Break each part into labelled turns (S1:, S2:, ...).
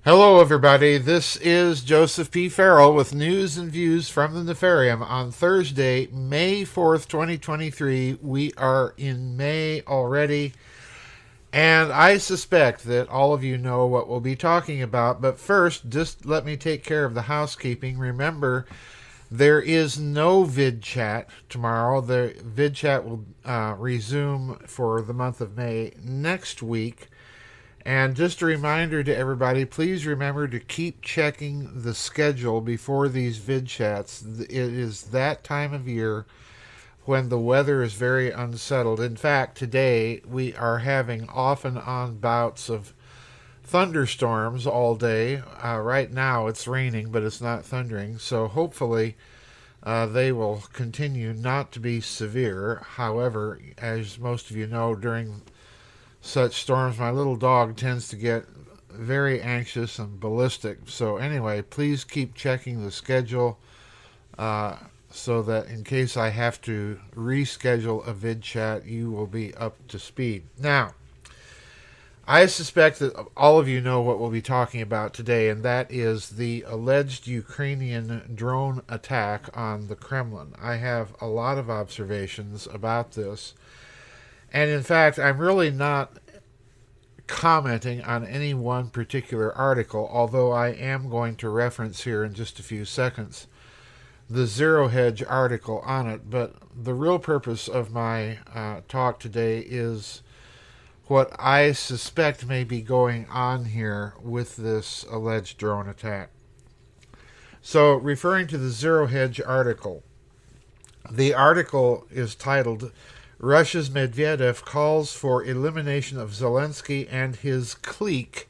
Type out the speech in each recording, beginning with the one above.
S1: Hello, everybody. This is Joseph P. Farrell with news and views from the Nefarium on Thursday, May 4th, 2023. We are in May already, and I suspect that all of you know what we'll be talking about. But first, just let me take care of the housekeeping. Remember, there is no vid chat tomorrow. The vid chat will resume for the month of May next week. And just a reminder to everybody, please remember to keep checking the schedule before these vid chats. It is that time of year when the weather is very unsettled. In fact, today we are having off and on bouts of thunderstorms all day. Right now it's raining, but it's not thundering. So hopefully they will continue not to be severe. However, as most of you know, during such storms, my little dog tends to get very anxious and ballistic. So, anyway, please keep checking the schedule so that in case I have to reschedule a vid chat, you will be up to speed. Now, I suspect that all of you know what we'll be talking about today, and that is the alleged Ukrainian drone attack on the Kremlin. I have a lot of observations about this. And in fact, I'm really not commenting on any one particular article, although I am going to reference here in just a few seconds the Zero Hedge article on it. But the real purpose of my talk today is what I suspect may be going on here with this alleged drone attack. So, referring to the Zero Hedge article, the article is titled Russia's Medvedev calls for elimination of Zelensky and his clique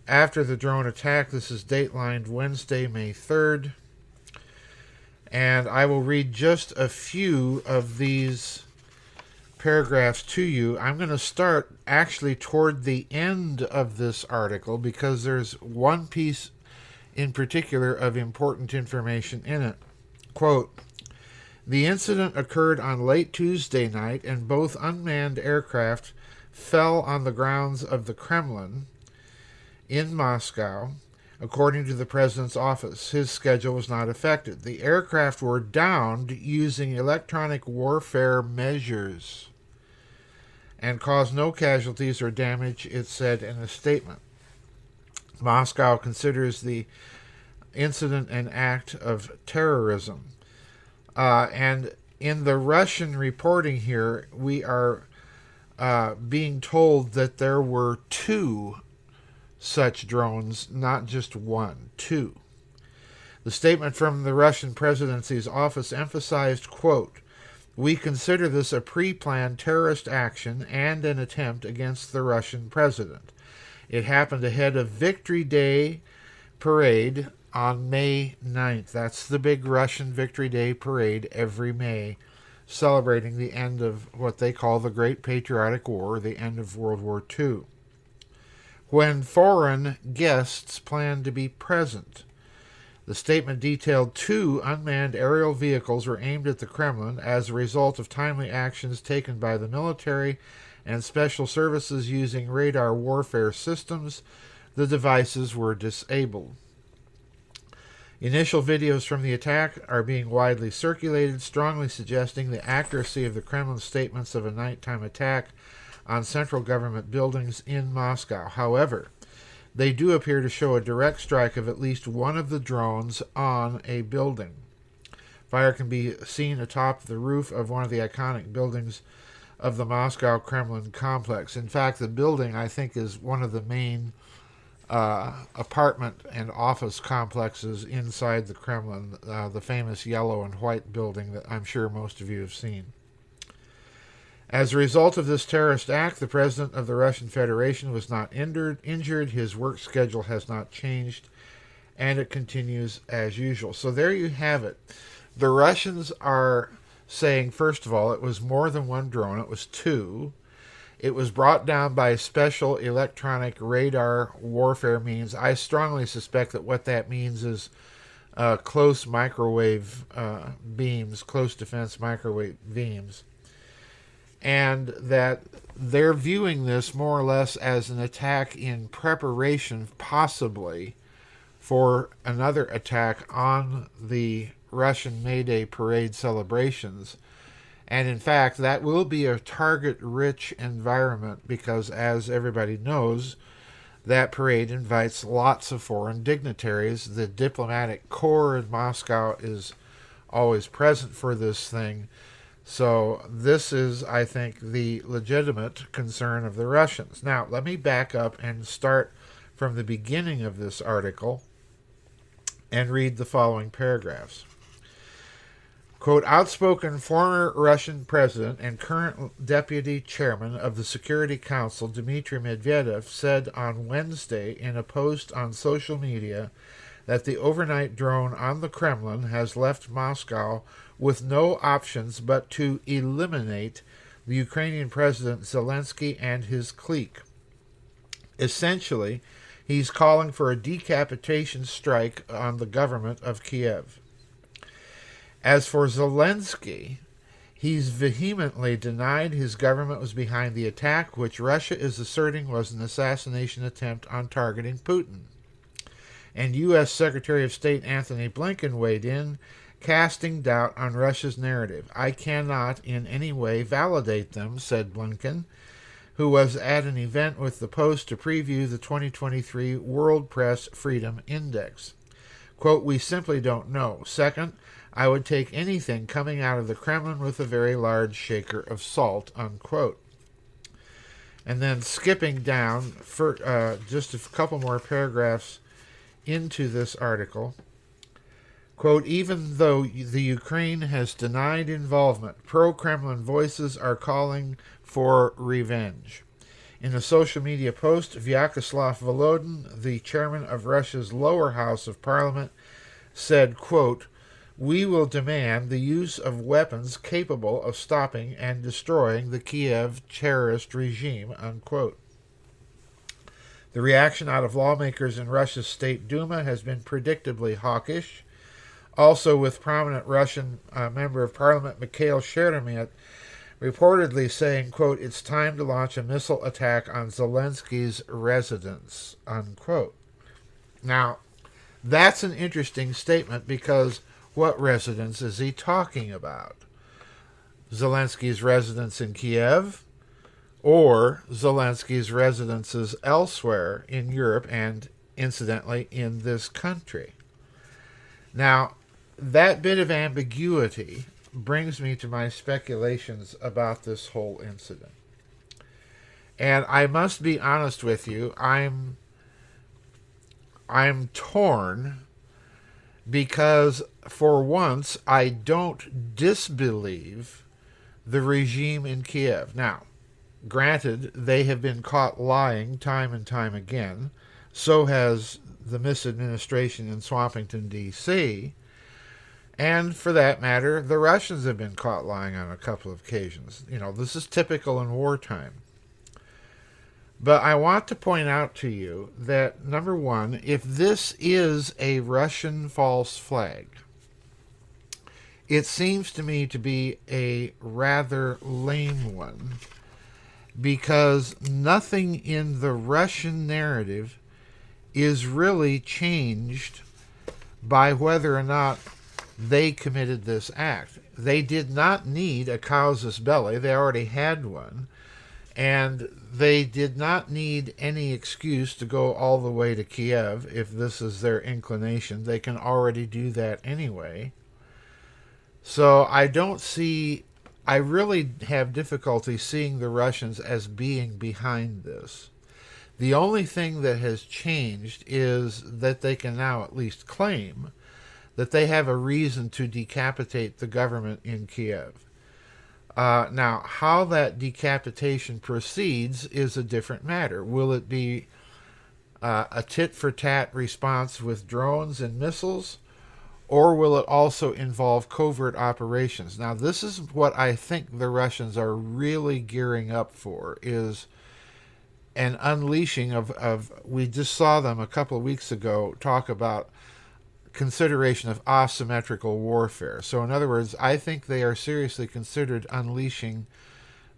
S1: after the drone attack. This is datelined Wednesday, May 3rd. And I will read just a few of these paragraphs to you. I'm going to start actually toward the end of this article because there's one piece in particular of important information in it. Quote, the incident occurred on late Tuesday night, and both unmanned aircraft fell on the grounds of the Kremlin in Moscow, according to the president's office. His schedule was not affected. The aircraft were downed using electronic warfare measures and caused no casualties or damage, it said in a statement. Moscow considers the incident an act of terrorism. And in the Russian reporting here, we are being told that there were two such drones, not just one, two. The statement from the Russian presidency's office emphasized, quote, we consider this a pre-planned terrorist action and an attempt against the Russian president. It happened ahead of Victory Day parade on May 9th. That's the big Russian Victory Day parade every May, celebrating the end of what they call the Great Patriotic War, the end of World War II, when foreign guests planned to be present. The statement detailed two unmanned aerial vehicles were aimed at the Kremlin as a result of timely actions taken by the military and special services using radar warfare systems. The devices were disabled. Initial videos from the attack are being widely circulated, strongly suggesting the accuracy of the Kremlin's statements of a nighttime attack on central government buildings in Moscow. However, they do appear to show a direct strike of at least one of the drones on a building. Fire can be seen atop the roof of one of the iconic buildings of the Moscow Kremlin complex. In fact, the building, I think, is one of the main apartment and office complexes inside the Kremlin, the famous yellow and white building that I'm sure most of you have seen. As a result of this terrorist act, the president of the Russian Federation was not injured. His work schedule has not changed, and it continues as usual. So there you have it. The Russians are saying, first of all, it was more than one drone. It was two. It was brought down by special electronic radar warfare means. I strongly suspect that what that means is close microwave beams, close defense microwave beams. and that they're viewing this more or less as an attack in preparation, possibly, for another attack on the Russian May Day parade celebrations. And in fact, that will be a target-rich environment because, as everybody knows, that parade invites lots of foreign dignitaries. The diplomatic corps in Moscow is always present for this thing. So this is, I think, the legitimate concern of the Russians. Now, let me back up and start from the beginning of this article and read the following paragraphs. Quote, outspoken former Russian president and current deputy chairman of the Security Council, Dmitry Medvedev, said on Wednesday in a post on social media that the overnight drone on the Kremlin has left Moscow with no options but to eliminate the Ukrainian president Zelensky and his clique. Essentially, he's calling for a decapitation strike on the government of Kiev. As for Zelensky, he's vehemently denied his government was behind the attack, which Russia is asserting was an assassination attempt on targeting Putin. And U.S. Secretary of State Antony Blinken weighed in, casting doubt on Russia's narrative. I cannot in any way validate them, said Blinken, who was at an event with the Post to preview the 2023 World Press Freedom Index. Quote, we simply don't know. Second, I would take anything coming out of the Kremlin with a very large shaker of salt, unquote. And then skipping down for just a couple more paragraphs into this article, quote, even though the Ukraine has denied involvement, pro-Kremlin voices are calling for revenge. In a social media post, Vyacheslav Volodin, the chairman of Russia's lower house of parliament, said, quote, we will demand the use of weapons capable of stopping and destroying the Kiev terrorist regime, unquote. The reaction out of lawmakers in Russia's State Duma has been predictably hawkish, also with prominent Russian member of parliament Mikhail Sheremyet reportedly saying, quote, it's time to launch a missile attack on Zelensky's residence, unquote. Now, that's an interesting statement because what residence is he talking about? Zelensky's residence in Kiev or Zelensky's residences elsewhere in Europe and, incidentally, in this country? Now, that bit of ambiguity brings me to my speculations about this whole incident. And I must be honest with you, I'm torn because for once I don't disbelieve the regime in Kiev. Now, granted, they have been caught lying time and time again. So has the misadministration in Swampington, D.C., and for that matter, the Russians have been caught lying on a couple of occasions. You know, this is typical in wartime. But I want to point out to you that, number one, if this is a Russian false flag, it seems to me to be a rather lame one, because nothing in the Russian narrative is really changed by whether or not they committed this act. They did not need a casus belli. They already had one. And they did not need any excuse to go all the way to Kiev if this is their inclination. They can already do that anyway. So I really have difficulty seeing the Russians as being behind this. The only thing that has changed is that they can now at least claim that they have a reason to decapitate the government in Kiev. Now, how that decapitation proceeds is a different matter. Will it be a tit-for-tat response with drones and missiles, or will it also involve covert operations? Now, this is what I think the Russians are really gearing up for, is an unleashing of we just saw them a couple of weeks ago talk about consideration of asymmetrical warfare. So in other words, I think they are seriously considered unleashing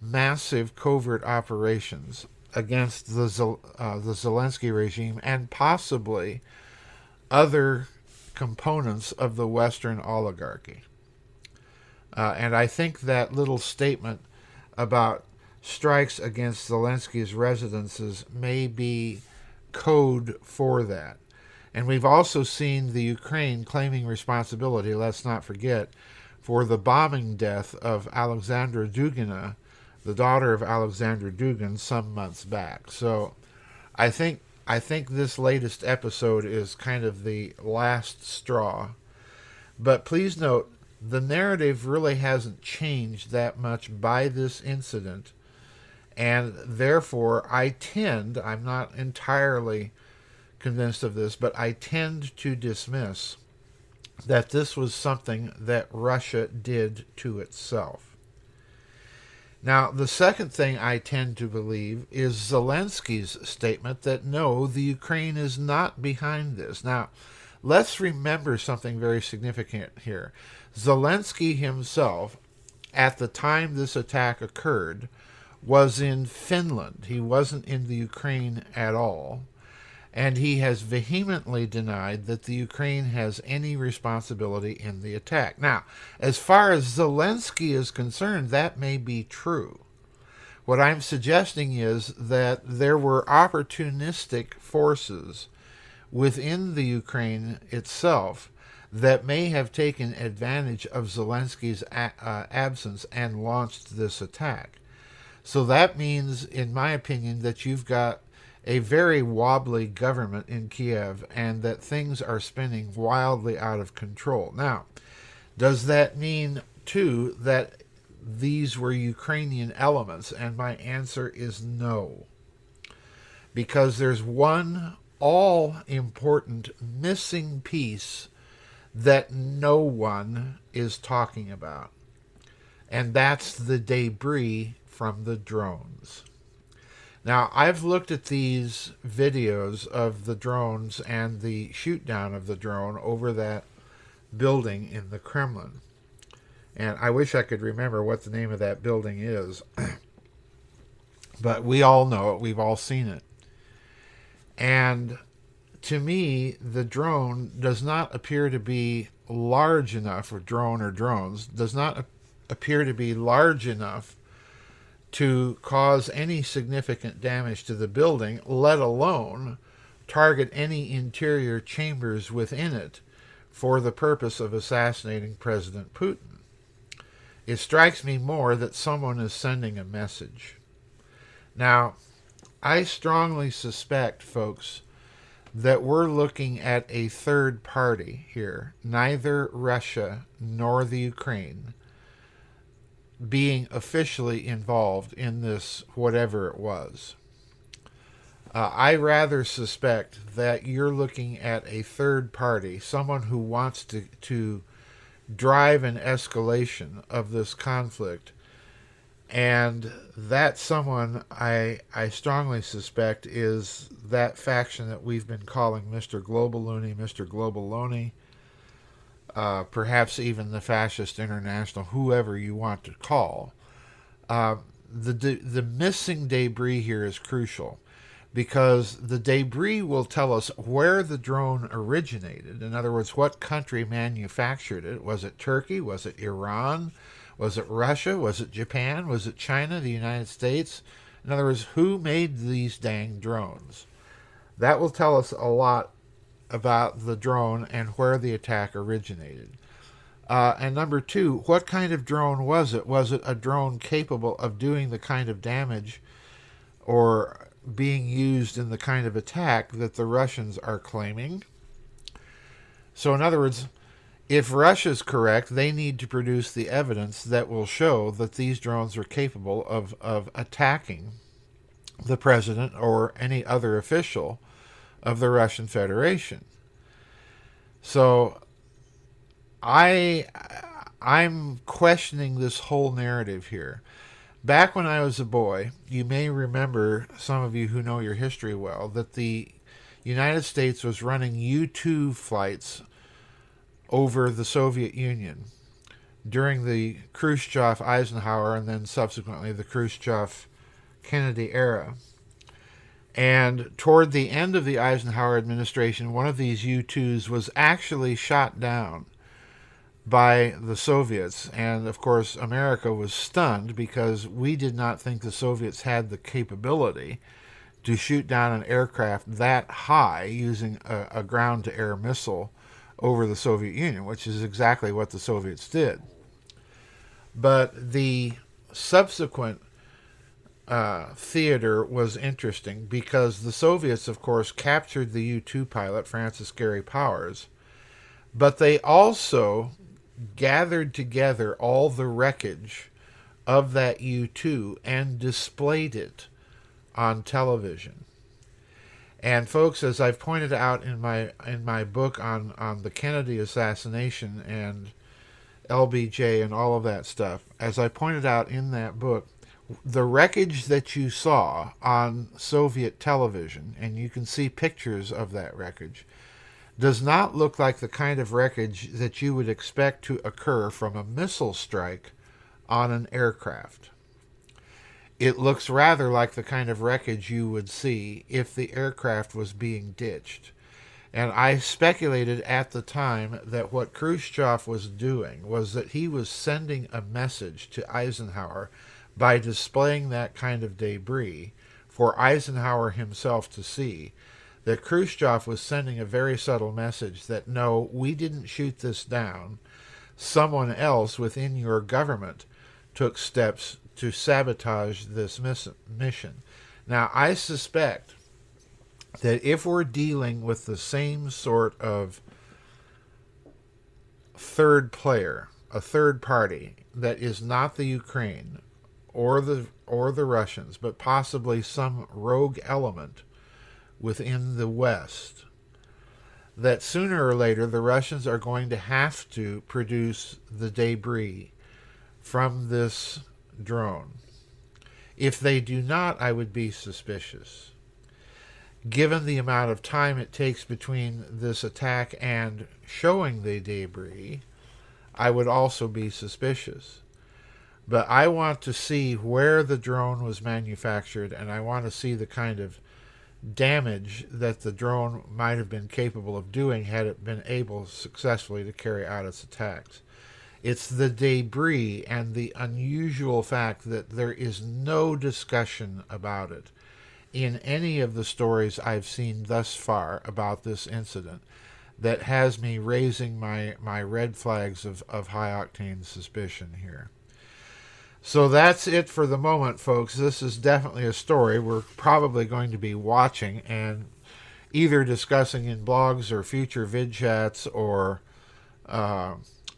S1: massive covert operations against the Zelensky regime and possibly other components of the Western oligarchy. And I think that little statement about strikes against Zelensky's residences may be code for that. And we've also seen the Ukraine claiming responsibility, let's not forget, for the bombing death of Alexandra Dugina, the daughter of Alexander Dugin, some months back. So I think this latest episode is kind of the last straw. But please note, the narrative really hasn't changed that much by this incident, and therefore I'm not entirely convinced of this, but I tend to dismiss that this was something that Russia did to itself. Now, the second thing I tend to believe is Zelensky's statement that no, the Ukraine is not behind this. Now, let's remember something very significant here. Zelensky himself, at the time this attack occurred, was in Finland. He wasn't in the Ukraine at all. And he has vehemently denied that the Ukraine has any responsibility in the attack. Now, as far as Zelensky is concerned, that may be true. What I'm suggesting is that there were opportunistic forces within the Ukraine itself that may have taken advantage of Zelensky's absence and launched this attack. So that means, in my opinion, that you've got a very wobbly government in Kiev and that things are spinning wildly out of control. Now, does that mean, too, that these were Ukrainian elements? And my answer is no. Because there's one all-important missing piece that no one is talking about. And that's the debris from the drones. Now, I've looked at these videos of the drones and the shoot down of the drone over that building in the Kremlin. And I wish I could remember what the name of that building is. But we all know it. We've all seen it. And to me, the drone does not appear to be large enough, or drones, does not appear to be large enough to cause any significant damage to the building, let alone target any interior chambers within it for the purpose of assassinating President Putin. It strikes me more that someone is sending a message. Now, I strongly suspect, folks, that we're looking at a third party here, neither Russia nor the Ukraine, being officially involved in this, whatever it was. I rather suspect that you're looking at a third party, someone who wants to drive an escalation of this conflict. And that someone, I strongly suspect, is that faction that we've been calling Mr. Globaluni, Mr. Globaloni, perhaps even the Fascist International, whoever you want to call. The missing debris here is crucial, because the debris will tell us where the drone originated. In other words, what country manufactured it. Was it Turkey? Was it Iran? Was it Russia? Was it Japan? Was it China? The United States? In other words, who made these dang drones? That will tell us a lot about the drone and where the attack originated. And number two, what kind of drone was it? Was it a drone capable of doing the kind of damage or being used in the kind of attack that the Russians are claiming? So in other words, if Russia's correct, they need to produce the evidence that will show that these drones are capable of attacking the president or any other official of the Russian Federation. So I'm questioning this whole narrative here. Back when I was a boy, you may remember, some of you who know your history well, that the United States was running U-2 flights over the Soviet Union during the Khrushchev-Eisenhower and then subsequently the Khrushchev-Kennedy era. And toward the end of the Eisenhower administration, one of these U-2s was actually shot down by the Soviets. And of course, America was stunned because we did not think the Soviets had the capability to shoot down an aircraft that high using a ground-to-air missile over the Soviet Union, which is exactly what the Soviets did. But the subsequent theater was interesting because the Soviets, of course, captured the U-2 pilot, Francis Gary Powers, but they also gathered together all the wreckage of that U-2 and displayed it on television. And folks, as I've pointed out in my book on the Kennedy assassination and LBJ and all of that stuff, as I pointed out in that book, the wreckage that you saw on Soviet television, and you can see pictures of that wreckage, does not look like the kind of wreckage that you would expect to occur from a missile strike on an aircraft. It looks rather like the kind of wreckage you would see if the aircraft was being ditched. And I speculated at the time that what Khrushchev was doing was that he was sending a message to Eisenhower by displaying that kind of debris for Eisenhower himself to see, that Khrushchev was sending a very subtle message that, no, we didn't shoot this down. Someone else within your government took steps to sabotage this mission. Now, I suspect that if we're dealing with the same sort of third player, a third party that is not the Ukraine or the Russians, but possibly some rogue element within the West, that sooner or later the Russians are going to have to produce the debris from this drone. If they do not, I would be suspicious. Given the amount of time it takes between this attack and showing the debris, I would also be suspicious. But I want to see where the drone was manufactured, and I want to see the kind of damage that the drone might have been capable of doing had it been able successfully to carry out its attacks. It's the debris and the unusual fact that there is no discussion about it in any of the stories I've seen thus far about this incident that has me raising my red flags of high-octane suspicion here. So that's it for the moment, folks. This is definitely a story we're probably going to be watching and either discussing in blogs or future vid chats or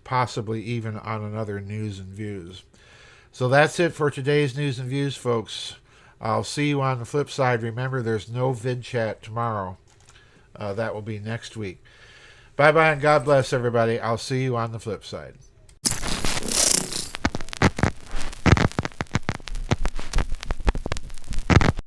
S1: possibly even on another News and Views. So that's it for today's News and Views, folks. I'll see you on the flip side. Remember, there's no vid chat tomorrow. That will be next week. Bye-bye and God bless, everybody. I'll see you on the flip side.